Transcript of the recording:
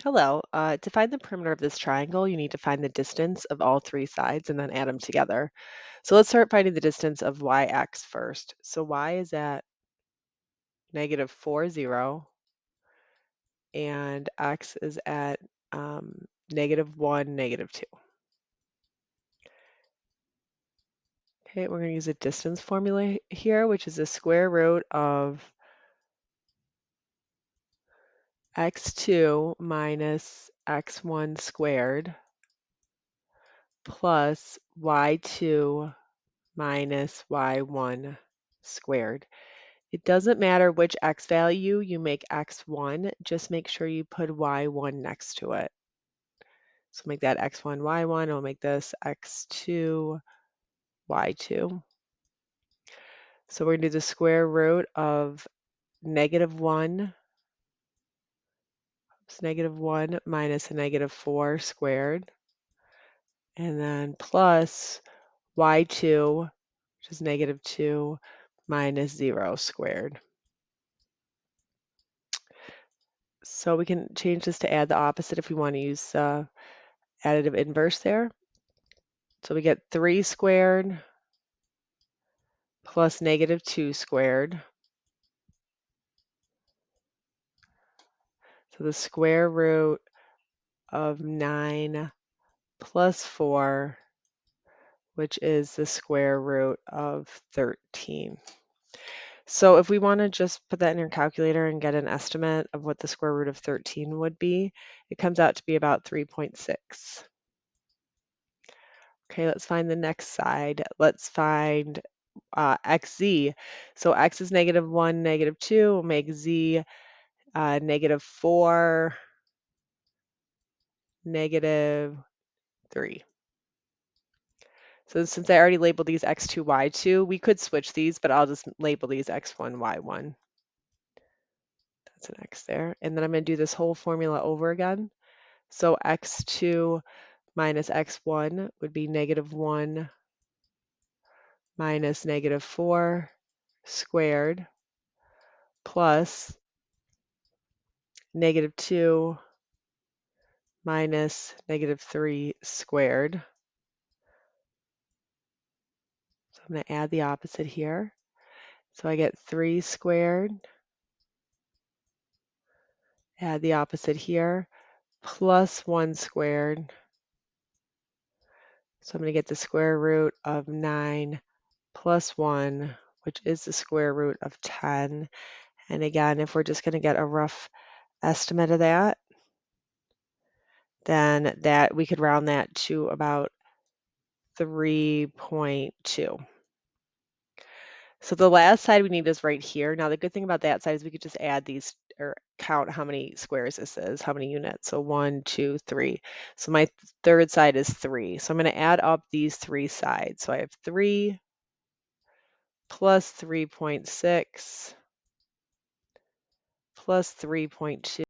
Hello. To find the perimeter of this triangle, you need to find the distance of all three sides and then add them together. So let's start finding the distance of yx first. So y is at -4, 0, and x is at -1, -2. Okay, we're going to use a distance formula here, which is the square root of x2 minus x1 squared plus y2 minus y1 squared. It doesn't matter which x value you make x1, just make sure you put y1 next to it. So make that x1, y1, I'll make this x2, y2. So we're going to do the square root of -1, it's -1 minus a -4 squared, and then plus y2, which is -2 minus 0 squared. So we can change this to add the opposite if we want to use additive inverse there. So we get 3 squared plus -2 squared. So the square root of 9 plus 4, which is the square root of 13. So if we want to just put that in your calculator and get an estimate of what the square root of 13 would be, it comes out to be about 3.6. Okay, let's find the next side. Let's find xz. So x is -1, -2. We'll make z -4, -3. So since I already labeled these x2, y2, we could switch these, but I'll just label these x1, y1. That's an x there. And then I'm going to do this whole formula over again. So x2 minus x1 would be -1 minus -4 squared plus -2 minus -3 squared. So I'm going to add the opposite here. So I get 3 squared, add the opposite here, plus 1 squared. So I'm going to get the square root of 9 plus 1, which is the square root of 10. And again, if we're just going to get a rough estimate of that, then that we could round that to about 3.2. So the last side we need is right here. Now the good thing about that side is we could just add these or count how many squares this is, how many units. So 1, 2, 3. So my third side is 3. So I'm going to add up these 3 sides. So I have 3 plus 3.6 plus 3.2